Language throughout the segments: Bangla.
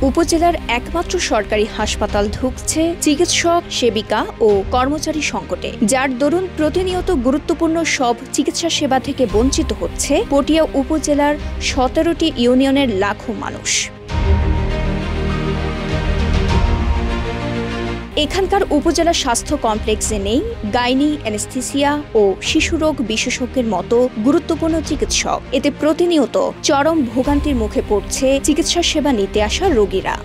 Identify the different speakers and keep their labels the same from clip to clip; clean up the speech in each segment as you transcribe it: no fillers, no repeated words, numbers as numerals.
Speaker 1: উপজেলার একমাত্র সরকারি হাসপাতাল ঢুকছে চিকিৎসক, সেবিকা ও কর্মচারী সংকটে, যার দরুন প্রতিনিয়ত গুরুত্বপূর্ণ সব চিকিৎসা সেবা থেকে বঞ্চিত হচ্ছে পটিয়া উপজেলার ১৭টি ইউনিয়নের লাখো মানুষ। এখানকার উপজেলা স্বাস্থ্য কমপ্লেক্সে নেই গাইনি, অ্যানেস্থেসিয়া ও শিশুরোগ বিশেষজ্ঞের মতো গুরুত্বপূর্ণ চিকিৎসক। এতে প্রতিনিয়ত চরম ভোগান্তির মুখে পড়ছে চিকিৎসা সেবা নিতে আসা রোগীরা।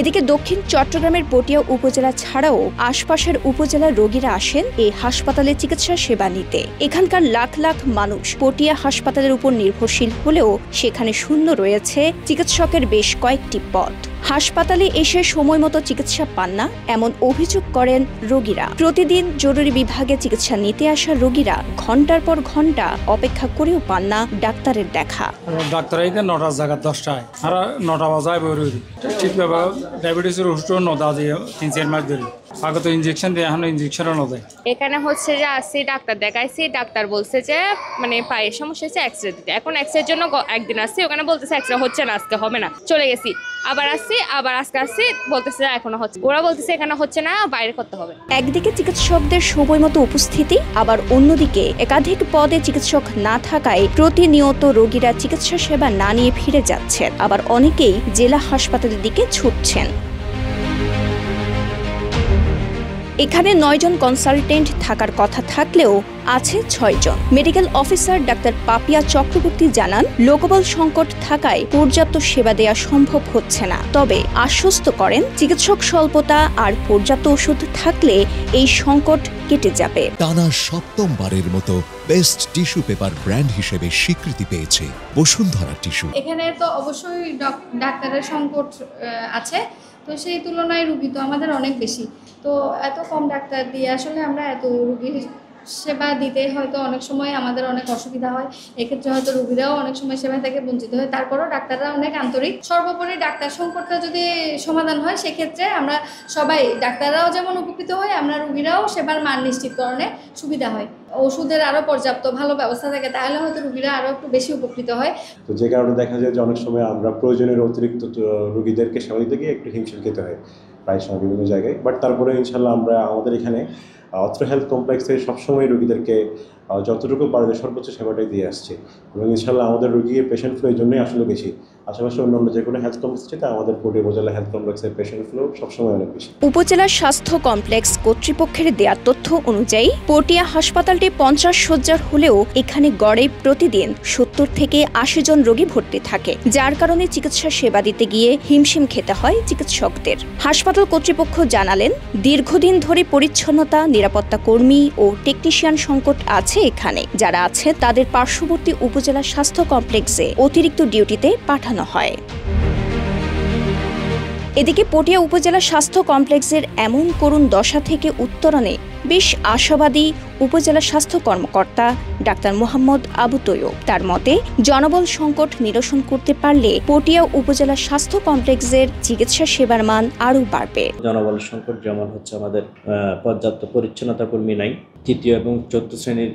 Speaker 1: এদিকে দক্ষিণ চট্টগ্রামের পটিয়া উপজেলা ছাড়াও আশপাশের উপজেলার রোগীরা আসেন এই হাসপাতালে চিকিৎসা সেবা নিতে। এখানকার লাখ লাখ মানুষ পটিয়া হাসপাতালের উপর নির্ভরশীল হলেও সেখানে শূন্য রয়েছে চিকিৎসকের বেশ কয়েকটি পদ। হাসপাতালে এসে সময় মতো চিকিৎসা পান না এমন অভিযোগ করেন রোগীরা। প্রতিদিন জরুরি বিভাগে চিকিৎসা নিতে আসা রোগীরা ঘন্টার পর ঘন্টা অপেক্ষা করেও পান না ডাক্তারের দেখা।
Speaker 2: ডাক্তার ৯টার জায়গা 10টায় আর ৯টা বাজায় বেরোই ঠিকভাবে ডায়াবেটিসের ওষুধ নদা দিয়ে ৩-৪ মাস ধরে আগে তো ইঞ্জেকশন দিয়ে এখন ইঞ্জেকশনও নদে।
Speaker 3: এখানে হচ্ছে যে আসছি ডাক্তার দেখাইছি, ডাক্তার বলছে যে মানে পায়ের সমস্যা হচ্ছে এক্সরে দিতে। এখন এক্সরের জন্য একদিন আসছি, ওখানে বলতেছে এক্সরে হচ্ছে না, আজকে হবে না, চলে গেছি। আবার আসছি, আবার আজকে আসছি, বলতেছে এখনো হচ্ছে, ওরা বলতেছে এখানে হচ্ছে না, বাইরে করতে হবে।
Speaker 1: একদিকে চিকিৎসকদের সময় মতো উপস্থিতি, আবার অন্যদিকে একাধিক পদে চিকিৎসক না থাকায় প্রতিনিয়ত রোগীরা চিকিৎসা সেবা না নিয়ে ফিরে যাচ্ছেন, আবার অনেকেই জেলা হাসপাতালের দিকে ছুটছেন। এখানে ৯ জন কনসালটেন্ট থাকার কথা থাকলেও আছে ৬ জন। মেডিকেল অফিসার ডাক্তার পাপিয়া চক্রবর্তী জানান, লোকবল সংকট থাকায় পর্যাপ্ত সেবা দেওয়া সম্ভব হচ্ছে না। তবে আশ্বস্ত করেন, চিকিৎসক স্বল্পতা আর পর্যাপ্ত ওষুধ থাকলে এই সংকট কেটে যাবে।
Speaker 4: টানা ৭মবারের মতো বেস্ট টিস্যু পেপার ব্র্যান্ড হিসেবে স্বীকৃতি পেয়েছে বসুন্ধরা টিস্যু।
Speaker 5: এখানে তো অবশ্যই ডাক্তারের সংকট আছে, তো সেই তুলনায় রুগী তো আমাদের অনেক বেশি। তো এত কম ডাক্তার দিয়ে আসলে আমরা এত রুগীর সেবা দিতে হয়তো অনেক সময় আমাদের অনেক অসুবিধা হয়। এক্ষেত্রে হয়তো রুগীরাও অনেক সময় সেবা থেকে বঞ্চিত হয়। তারপরেও ডাক্তাররা অনেক আন্তরিক। সর্বোপরি ডাক্তার সংকটটা যদি সমাধান হয়, সেক্ষেত্রে আমরা সবাই, ডাক্তাররাও যেমন উপকৃত হয়, আমরা রুগীরাও সেবার মান নিশ্চিতকরণে সুবিধা হয়। ওষুধের আরও পর্যাপ্ত ভালো ব্যবস্থা থাকে, তাহলে হয়তো রুগীরা আরও একটু বেশি উপকৃত হয়।
Speaker 6: তো যে কারণে দেখা যায় যে অনেক সময় আমরা প্রয়োজনের অতিরিক্ত রুগীদেরকে সেবা দিতে গিয়ে একটু হিমশিম খেতে হয় প্রায় সময় বিভিন্ন জায়গায়। বাট তারপরে ইনশাল্লাহ আমরা আমাদের এখানে অত্র হেলথ কমপ্লেক্সে সবসময় রুগীদেরকে যতটুকু পারে সর্বোচ্চ সেবাটাই দিয়ে আসছে, এবং ইনশাল্লাহ আমাদের রুগীর পেশেন্ট ফ্লো এই জন্যই আসলে বেশি। আশেপাশে অন্যান্য যে কোনো হেলথ কমপ্লেক্স থেকে আমাদের পটিয়া উপজেলা হেলথ কমপ্লেক্সের পেশেন্ট ফ্লো সবসময় অনেক বেশি।
Speaker 1: উপজেলা স্বাস্থ্য কমপ্লেক্স কর্তৃপক্ষের দেওয়া তথ্য অনুযায়ী পটিয়া হাসপাতালটি ৫০ শয্যার হলেও এখানে গড়ে প্রতিদিন ৭০ থেকে ৮০ জন রোগী ভর্তি থাকে, যার কারণে চিকিৎসা সেবা দিতে গিয়ে হিমশিম খেতে হয় চিকিৎসকদের। হাসপাতাল কর্তৃপক্ষ জানালেন, দীর্ঘদিন ধরে পরিচ্ছন্নতা, নিরাপত্তা কর্মী ও টেকনিশিয়ান সংকট আছে এখানে। যারা আছে তাদের পার্শ্ববর্তী উপজেলা স্বাস্থ্য কমপ্লেক্সে অতিরিক্ত ডিউটিতে পাঠানো হয়। এদিকে পটিয়া উপজেলা স্বাস্থ্য কমপ্লেক্সের এমন করুণ দশা থেকে উত্তরণে বেশ আশাবাদী উপজেলা স্বাস্থ্য কর্মকর্তা ডাক্তার মোহাম্মদ আবু তৈয়ব। তার মতে, জনবল সংকট নিরসন করতে পারলে পটিয়া উপজেলা স্বাস্থ্য কমপ্লেক্সের চিকিৎসা সেবার মান আরও বাড়বে।
Speaker 7: জনবল সংকট যেমন হচ্ছে, আমাদের পর্যাপ্ত পরিচ্ছন্নতা কর্মী নাই। ৩য় এবং ৪র্থ শ্রেণীর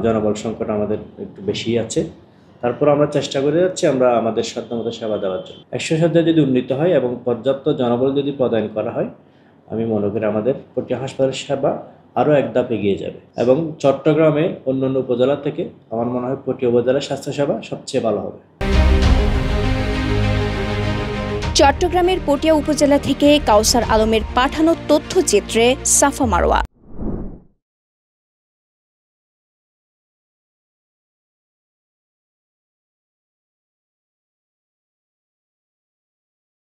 Speaker 7: জনবল সংকট আমাদের একটু বেশি আছে। তারপর আমরা চেষ্টা করে যাচ্ছি আমরা আমাদের সাধ্যমতো সেবা দেওয়ার জন্য। ১০০ শয্যা যদি উন্নীত হয় এবং পর্যাপ্ত জনবল যদি প্রদান করা হয়, আমি মনে করি আমাদের পটিয়া হাসপাতালের সেবা আরও এক ধাপ এগিয়ে যাবে। এবং চট্টগ্রামের অন্যান্য উপজেলা থেকে আমার মনে হয় পটিয়া উপজেলার স্বাস্থ্যসেবা সবচেয়ে ভালো হবে।
Speaker 1: চট্টগ্রামের পটিয়া উপজেলা থেকে কাউসার আলমের পাঠানো তথ্যচিত্রে সাফা মারোয়া।